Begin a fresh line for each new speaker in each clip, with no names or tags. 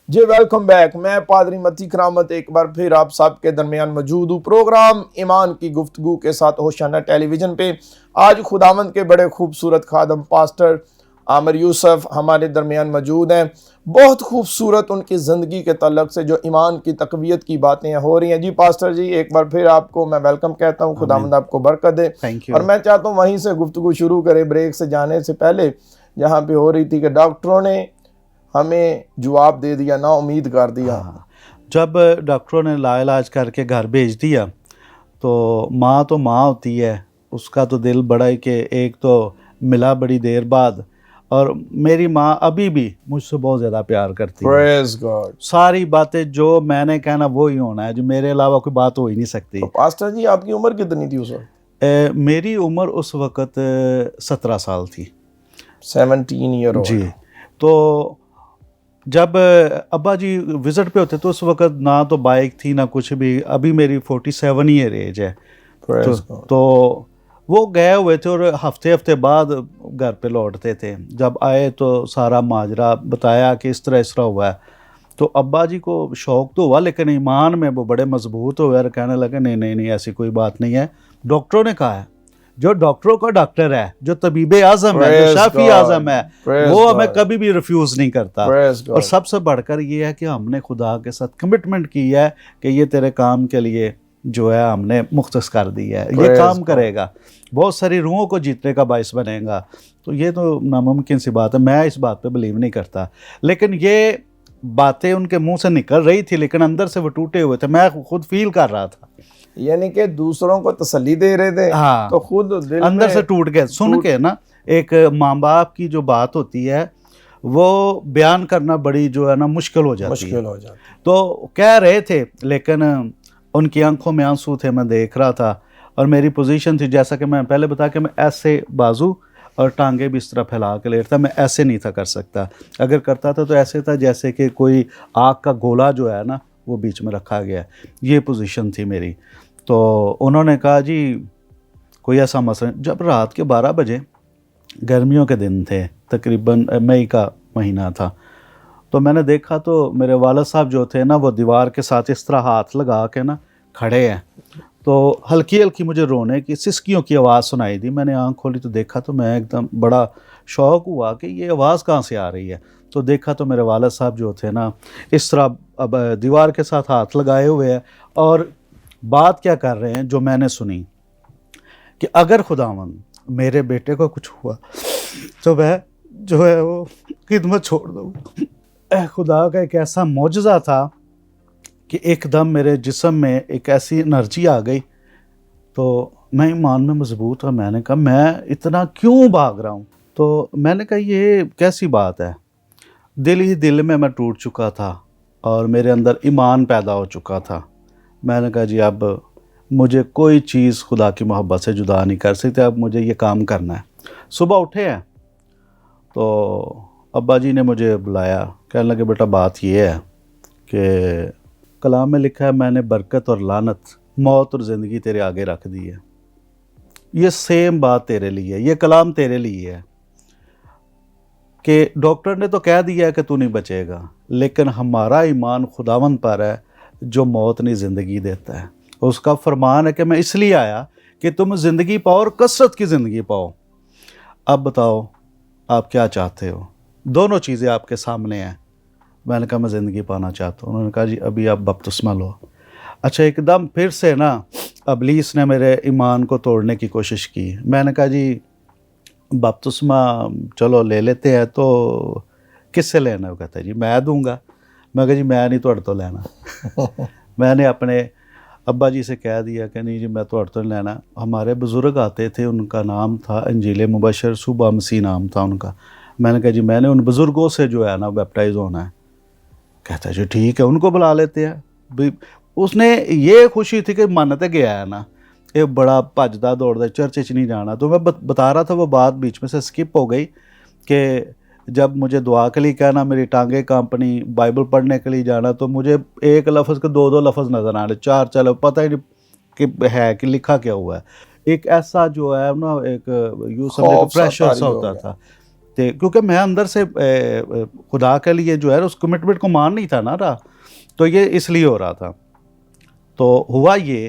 جی welcome back. میں پادری متی کرامت ایک بار پھر آپ سب کے درمیان موجود ہوں پروگرام ایمان کی گفتگو کے ساتھ ہوشانہ ٹیلی ویژن پہ. آج خداوند کے بڑے خوبصورت خادم پاسٹر عامر یوسف ہمارے درمیان موجود ہیں. بہت خوبصورت ان کی زندگی کے تعلق سے جو ایمان کی تقویت کی باتیں ہو رہی ہیں. جی پاسٹر جی ایک بار پھر آپ کو میں ویلکم کہتا ہوں. خداوند آپ کو برکت دے. اور میں چاہتا ہوں وہیں سے گفتگو شروع کرے بریک سے جانے سے پہلے, جہاں پہ ہو رہی تھی کہ ڈاکٹروں نے ہمیں جواب دے دیا, نا امید کر دیا.
جب ڈاکٹروں نے لا علاج کر کے گھر بھیج دیا تو ماں ہوتی ہے, اس کا تو دل بڑا ہی کہ ایک تو ملا بڑی دیر بعد, اور میری ماں ابھی بھی مجھ سے بہت زیادہ پیار کرتی ہے.
پریز گاڈ.
ساری باتیں جو میں نے کہنا وہی ہونا ہے, جو میرے علاوہ کوئی بات ہو ہی نہیں سکتی.
تو پاسٹر جی آپ کی عمر کتنی تھی اس وقت؟
میری عمر اس وقت 17 سال تھی.
17 ایئر اولڈ.
جی. تو جب ابا جی وزٹ پہ ہوتے تو اس وقت نہ تو بائک تھی نہ کچھ بھی. ابھی میری 47 ایئر ایج ہے. تو وہ گئے ہوئے تھے اور ہفتے بعد گھر پہ لوٹتے تھے. جب آئے تو سارا ماجرا بتایا کہ اس طرح ہوا ہے. تو ابا جی کو شوق تو ہوا, لیکن ایمان میں وہ بڑے مضبوط ہوئے اور کہنے لگے نہیں ایسی کوئی بات نہیں ہے. ڈاکٹروں نے کہا ہے, جو ڈاکٹروں کا ڈاکٹر ہے, جو طبیب اعظم ہے, جو شافی اعظم ہے, وہ ہمیں کبھی بھی ریفیوز نہیں کرتا. اور سب سے بڑھ کر یہ ہے کہ ہم نے خدا کے ساتھ کمٹمنٹ کی ہے کہ یہ تیرے کام کے لیے جو ہے ہم نے مختص کر دی ہے, یہ کام کرے گا, بہت ساری روحوں کو جیتنے کا باعث بنے گا. تو یہ تو ناممکن سی بات ہے, میں اس بات پہ بلیو نہیں کرتا. لیکن یہ باتیں ان کے منہ سے نکل رہی تھی لیکن اندر سے وہ ٹوٹے ہوئے تھے, میں خود فیل کر رہا تھا.
یعنی کہ دوسروں کو تسلی دے رہے تھے,
ہاں,
تو خود دل
اندر سے ٹوٹ گئے. سن کے نا, ایک ماں باپ کی جو بات ہوتی ہے وہ بیان کرنا بڑی جو ہے نا مشکل ہو جاتی ہے. تو کہہ رہے تھے لیکن ان کی آنکھوں میں آنسو تھے, میں دیکھ رہا تھا. اور میری پوزیشن تھی جیسا کہ میں پہلے بتا کہ میں ایسے بازو اور ٹانگیں بھی اس طرح پھیلا کے لیٹتا, میں ایسے نہیں تھا کر سکتا. اگر کرتا تھا تو ایسے تھا جیسے کہ کوئی آگ کا گولا جو ہے نا وہ بیچ میں رکھا گیا ہے, یہ پوزیشن تھی میری. تو انہوں نے کہا جی کوئی ایسا مسئلہ. جب رات کے 12 بجے, گرمیوں کے دن تھے, تقریباً مئی کا مہینہ تھا, تو میں نے دیکھا تو میرے والد صاحب جو تھے نا وہ دیوار کے ساتھ اس طرح ہاتھ لگا کے نا کھڑے ہیں. تو ہلکی مجھے رونے کی سسکیوں کی آواز سنائی دی. میں نے آنکھ کھولی تو دیکھا تو میں ایک دم بڑا شوق ہوا کہ یہ آواز کہاں سے آ رہی ہے. تو دیکھا تو میرے والد صاحب جو تھے نا اس طرح اب دیوار کے ساتھ ہاتھ لگائے ہوئے ہیں, اور بات کیا کر رہے ہیں جو میں نے سنی کہ اگر خداوند میرے بیٹے کو کچھ ہوا تو میں جو ہے وہ خدمت چھوڑ دوں. خدا کا ایک ایسا معجزہ تھا کہ ایک دم میرے جسم میں ایک ایسی انرجی آ گئی. تو میں ایمان میں مضبوط ہوں. میں نے کہا میں اتنا کیوں بھاگ رہا ہوں. تو میں نے کہا یہ کیسی بات ہے. دل ہی دل میں ٹوٹ چکا تھا اور میرے اندر ایمان پیدا ہو چکا تھا. میں نے کہا جی اب مجھے کوئی چیز خدا کی محبت سے جدا نہیں کر سکتے, اب مجھے یہ کام کرنا ہے. صبح اٹھے ہیں تو ابا جی نے مجھے بلایا, کہنے لگے بیٹا بات یہ ہے کہ کلام میں لکھا ہے میں نے برکت اور لعنت, موت اور زندگی تیرے آگے رکھ دی ہے. یہ سیم بات تیرے لیے, یہ کلام تیرے لیے ہے کہ ڈاکٹر نے تو کہہ دیا ہے کہ تو نہیں بچے گا, لیکن ہمارا ایمان خداوند پر ہے جو موت نہیں زندگی دیتا ہے. اس کا فرمان ہے کہ میں اس لیے آیا کہ تم زندگی پاؤ اور کثرت کی زندگی پاؤ. اب بتاؤ آپ کیا چاہتے ہو, دونوں چیزیں آپ کے سامنے ہیں. میں نے کہا میں زندگی پانا چاہتا ہوں. انہوں نے کہا جی ابھی آپ بپتسمہ لو. اچھا ایک دم پھر سے نا ابلیس نے میرے ایمان کو توڑنے کی کوشش کی. میں نے کہا جی بپتسمہ چلو لے لیتے ہیں, تو کس سے لینا ہے؟ وہ کہتا ہے جی میں دوں گا. میں کہا جی میں نہیں توڑ تو لینا. میں نے اپنے ابا جی سے کہہ دیا کہ نہیں جی میں توڑ تو نہیں لینا. ہمارے بزرگ آتے تھے, ان کا نام تھا انجیل مبشر صوبہ مسیح نام تھا ان کا. میں نے کہا جی میں نے ان بزرگوں سے جو ہے نا بیپٹائز ہونا ہے. کہتا ہے جی ٹھیک ہے ان کو بلا لیتے ہیں. اس نے یہ خوشی تھی کہ منت گیا ہے نا, ایک بڑا بھجدا دوڑدا چرچ نہیں جانا. تو میں بتا رہا تھا, وہ بات بیچ میں سے سکپ ہو گئی کہ جب مجھے دعا کے لیے کہنا, میری ٹانگیں کانپنی, بائبل پڑھنے کے لیے جانا, تو مجھے ایک لفظ کے دو لفظ نظر آ رہے, چار چلو پتہ ہی نہیں کہ ہے کہ لکھا کیا ہوا ہے. ایک ایسا جو ہے نا ایک یوں سمجھے کہ پریشر سا ہوتا تھا. کیونکہ میں اندر سے خدا کے لیے جو ہے اس کمٹمنٹ کو مان نہیں تھا نا رہا، تو یہ اس لیے ہو رہا تھا. تو ہوا یہ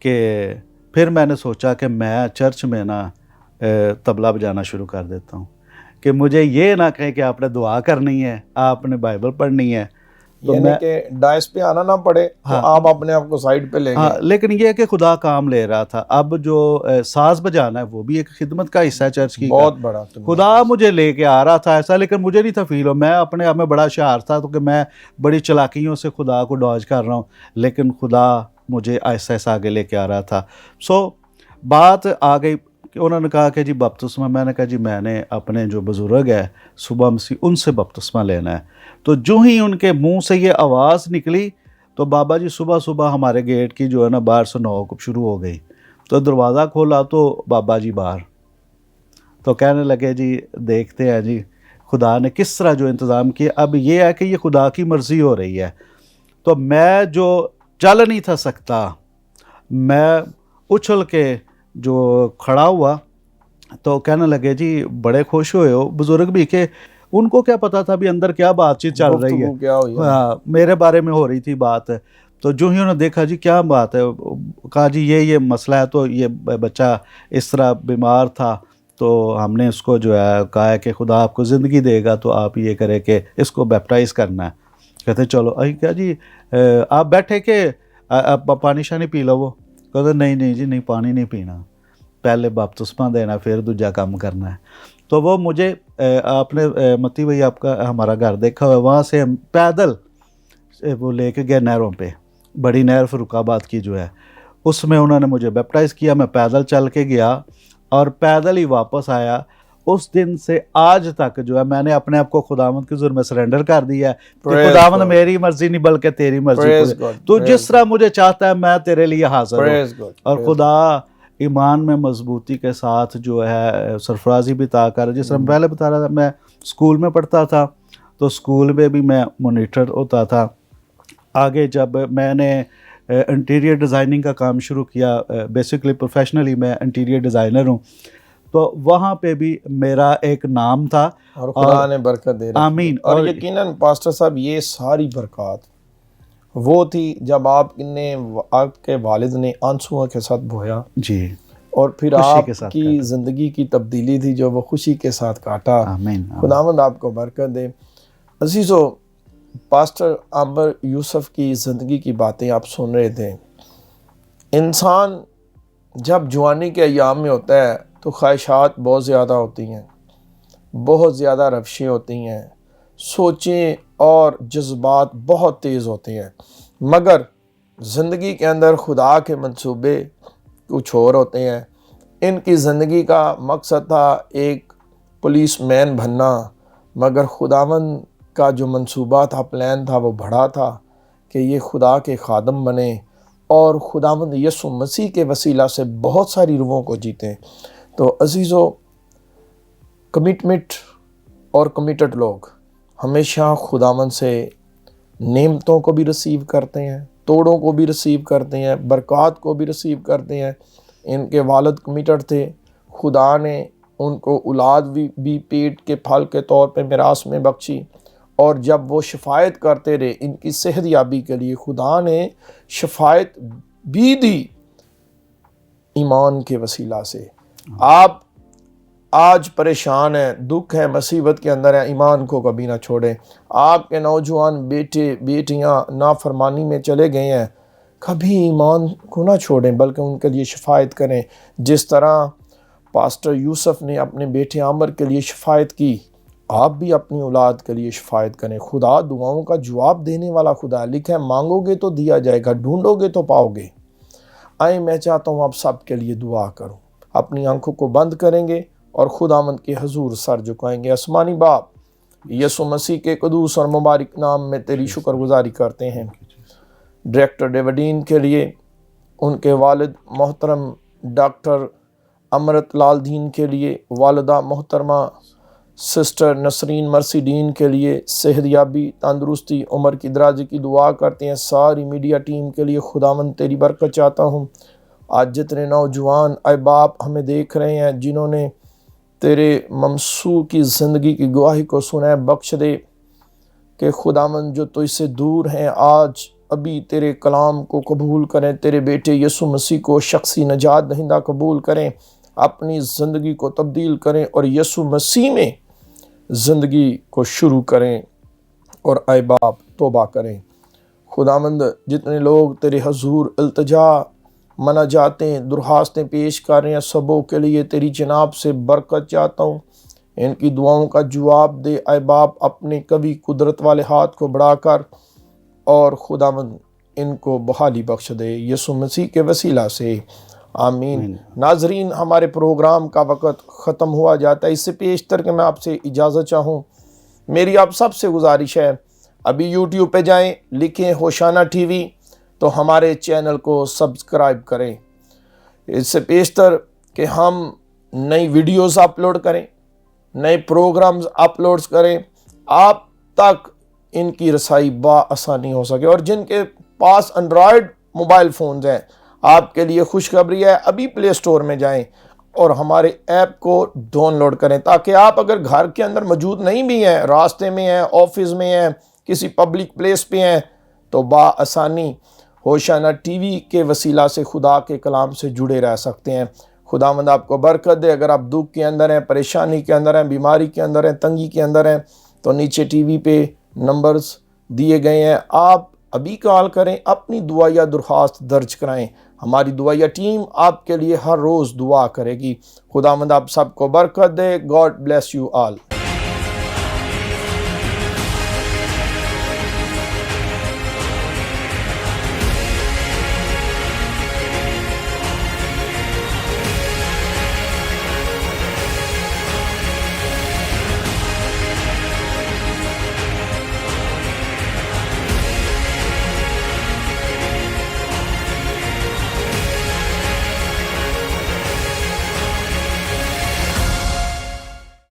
کہ پھر میں نے سوچا کہ میں چرچ میں نا طبلہ بجانا شروع کر دیتا ہوں، کہ مجھے یہ نہ کہیں کہ آپ نے دعا کرنی ہے، آپ نے بائبل پڑھنی ہے. تو
یعنی کہ ڈائس پہ آنا نہ پڑے تو آپ اپنے آپ کو سائڈ پہ لیں گے.
لیکن یہ کہ خدا کام لے رہا تھا. اب جو ساز بجانا ہے وہ بھی ایک خدمت کا حصہ ہے چرچ کی،
بہت بڑا.
خدا مجھے لے کے آ رہا تھا ایسا، لیکن مجھے نہیں تھا فیل ہو. میں اپنے آپ میں بڑا شعار تھا تو کہ میں بڑی چلاکیوں سے خدا کو ڈاج کر رہا ہوں، لیکن خدا مجھے ایسا ایسا آگے لے کے آ رہا تھا. سو بات آ گئی کہ انہوں نے کہا کہ جی بپتسمہ. میں نے کہا جی میں نے اپنے جو بزرگ ہے صبح مسیح ان سے بپتسمہ لینا ہے. تو جو ہی ان کے منہ سے یہ آواز نکلی تو بابا جی صبح صبح ہمارے گیٹ کی جو ہے نا باہر سے نوک شروع ہو گئی. تو دروازہ کھولا تو بابا جی باہر. تو کہنے لگے جی دیکھتے ہیں جی خدا نے کس طرح جو انتظام کیا. اب یہ ہے کہ یہ خدا کی مرضی ہو رہی ہے. تو میں جو چل نہیں تھا سکتا، میں اچھل کے جو کھڑا ہوا تو کہنے لگے جی بڑے خوش ہوئے ہو بزرگ بھی، کہ ان کو کیا پتا تھا بھی اندر کیا بات چیت چل رہی ہے. میرے بارے میں ہو رہی تھی بات. تو جو ہی انہوں نے دیکھا جی کیا بات ہے، کہا جی یہ مسئلہ ہے. تو یہ بچہ اس طرح بیمار تھا تو ہم نے اس کو جو ہے کہا ہے کہ خدا آپ کو زندگی دے گا تو آپ یہ کرے کہ اس کو بیپٹائز کرنا ہے. کہتے چلو. کیا جی آپ بیٹھے کہ پانی شانی پی لو. وہ کہتے نہیں جی نہیں پانی نہیں پینا، پہلے بپتسمہ دینا پھر دوجا کام کرنا ہے. تو وہ مجھے آپ نے متی بھائی آپ کا ہمارا گھر دیکھا ہوا، وہاں سے ہم پیدل وہ لے کے گئے نہروں پہ، بڑی نہر فاروق آباد کی جو ہے، اس میں انہوں نے مجھے بیپٹائز کیا. میں پیدل چل کے گیا اور پیدل ہی واپس آیا. اس دن سے آج تک جو ہے میں نے اپنے آپ کو خداوند کے حضور میں سرنڈر کر دیا ہے کہ خداوند میری مرضی نہیں بلکہ تیری مرضی، تو جس طرح مجھے چاہتا ہے میں تیرے لیے حاضر ہوں. اور خدا ایمان میں مضبوطی کے ساتھ جو ہے سرفرازی بھی عطا کر. جس طرح میں پہلے بتا رہا تھا میں اسکول میں پڑھتا تھا تو اسکول میں بھی میں مانیٹر ہوتا تھا. آگے جب میں نے انٹیریئر ڈیزائننگ کا کام شروع کیا، بیسکلی پروفیشنلی میں انٹیریئر ڈیزائنر ہوں، تو وہاں پہ بھی میرا ایک نام تھا
اور خدا نے برکت دے رہی.
آمین.
اور یقیناً پاسٹر صاحب یہ ساری برکات وہ تھی جب آپ کے والد نے آنسوؤں کے ساتھ بویا
جی،
اور پھر آپ کی زندگی کی تبدیلی تھی جو وہ خوشی کے ساتھ کاٹا.
آمین.
خداوند آپ کو برکت دے. عزیزو، پاسٹر عامر یوسف کی زندگی کی باتیں آپ سن رہے تھے. انسان جب جوانی کے ایام میں ہوتا ہے تو خواہشات بہت زیادہ ہوتی ہیں، بہت زیادہ روشیں ہوتی ہیں، سوچیں اور جذبات بہت تیز ہوتے ہیں، مگر زندگی کے اندر خدا کے منصوبے کچھ اور ہوتے ہیں. ان کی زندگی کا مقصد تھا ایک پولیس مین بننا، مگر خداوند کا جو منصوبہ تھا، پلان تھا، وہ بڑا تھا کہ یہ خدا کے خادم بنے اور خداوند یسوع مسیح کے وسیلہ سے بہت ساری روحوں کو جیتے. تو عزیزو، کمٹمنٹ اور کمیٹڈ لوگ ہمیشہ خداوند سے نعمتوں کو بھی ریسیو کرتے ہیں، توڑوں کو بھی ریسیو کرتے ہیں، برکات کو بھی ریسیو کرتے ہیں. ان کے والد کمیٹڈ تھے، خدا نے ان کو اولاد بھی پیٹ کے پھل کے طور پہ میراث میں بخشی، اور جب وہ شفایت کرتے رہے ان کی صحت یابی کے لیے، خدا نے شفایت بھی دی ایمان کے وسیلہ سے. آپ آج پریشان ہیں، دکھ ہے، مصیبت کے اندر ہیں، ایمان کو کبھی نہ چھوڑیں. آپ کے نوجوان بیٹے بیٹیاں نافرمانی میں چلے گئے ہیں، کبھی ایمان کو نہ چھوڑیں بلکہ ان کے لیے شفایت کریں. جس طرح پاسٹر یوسف نے اپنے بیٹے عامر کے لیے شفایت کی، آپ بھی اپنی اولاد کے لیے شفایت کریں. خدا دعاؤں کا جواب دینے والا خدا. لکھا ہے مانگو گے تو دیا جائے گا، ڈھونڈو گے تو پاؤ گے. آئیں میں چاہتا ہوں آپ سب کے لیے دعا کروں. اپنی آنکھوں کو بند کریں گے اور خداوند کے حضور سر جھکائیں گے. آسمانی باپ، یسوع مسیح کے قدوس اور مبارک نام میں تیری شکر گزاری کرتے ہیں ڈائریکٹر ڈیوڈین کے لیے، ان کے والد محترم ڈاکٹر امرت لال دین کے لیے، والدہ محترمہ سسٹر نسرین مرسی دین کے لیے صحت یابی، تندرستی، عمر کی درازی کی دعا کرتے ہیں. ساری میڈیا ٹیم کے لیے خداوند تیری برکت چاہتا ہوں. آج جتنے نوجوان اے باپ ہمیں دیکھ رہے ہیں جنہوں نے تیرے ممسوح کی زندگی کی گواہی کو سنیں بخش دے کہ خداوند جو تو اس سے دور ہیں آج ابھی تیرے کلام کو قبول کریں، تیرے بیٹے یسوع مسیح کو شخصی نجات دہندہ قبول کریں، اپنی زندگی کو تبدیل کریں اور یسوع مسیح میں زندگی کو شروع کریں اور اے باپ توبہ کریں۔ خداوند جتنے لوگ تیرے حضور التجا مناجاتیں درخواستیں پیش کر رہے ہیں، سبوں کے لیے تیری جناب سے برکت چاہتا ہوں، ان کی دعاؤں کا جواب دے اے باپ، اپنے کبھی قدرت والے ہاتھ کو بڑھا کر اور خداوند ان کو بحالی بخش دے یسوع مسیح کے وسیلہ سے، آمین۔ ناظرین، ہمارے پروگرام کا وقت ختم ہوا جاتا ہے، اس سے پیشتر کہ میں آپ سے اجازت چاہوں، میری آپ سب سے گزارش ہے ابھی یوٹیوب پہ جائیں، لکھیں ہوشانہ ٹی وی تو ہمارے چینل کو سبسکرائب کریں۔ اس سے پیشتر کہ ہم نئی ویڈیوز اپلوڈ کریں، نئے پروگرامز اپلوڈ کریں، آپ تک ان کی رسائی بآسانی ہو سکے۔ اور جن کے پاس انڈرائیڈ موبائل فونز ہیں، آپ کے لیے خوشخبری ہے، ابھی پلے سٹور میں جائیں اور ہمارے ایپ کو ڈاؤن لوڈ کریں، تاکہ آپ اگر گھر کے اندر موجود نہیں بھی ہیں، راستے میں ہیں، آفس میں ہیں، کسی پبلک پلیس پہ ہیں، تو بآسانی ہوشانہ ٹی وی کے وسیلہ سے خدا کے کلام سے جڑے رہ سکتے ہیں۔ خداوند آپ کو برکت دے۔ اگر آپ دکھ کے اندر ہیں، پریشانی کے اندر ہیں، بیماری کے اندر ہیں، تنگی کے اندر ہیں، تو نیچے ٹی وی پہ نمبرز دیے گئے ہیں، آپ ابھی کال کریں، اپنی دعا یا درخواست درج کرائیں، ہماری دعائیہ ٹیم آپ کے لیے ہر روز دعا کرے گی۔ خداوند آپ سب کو برکت دے۔ God bless you all.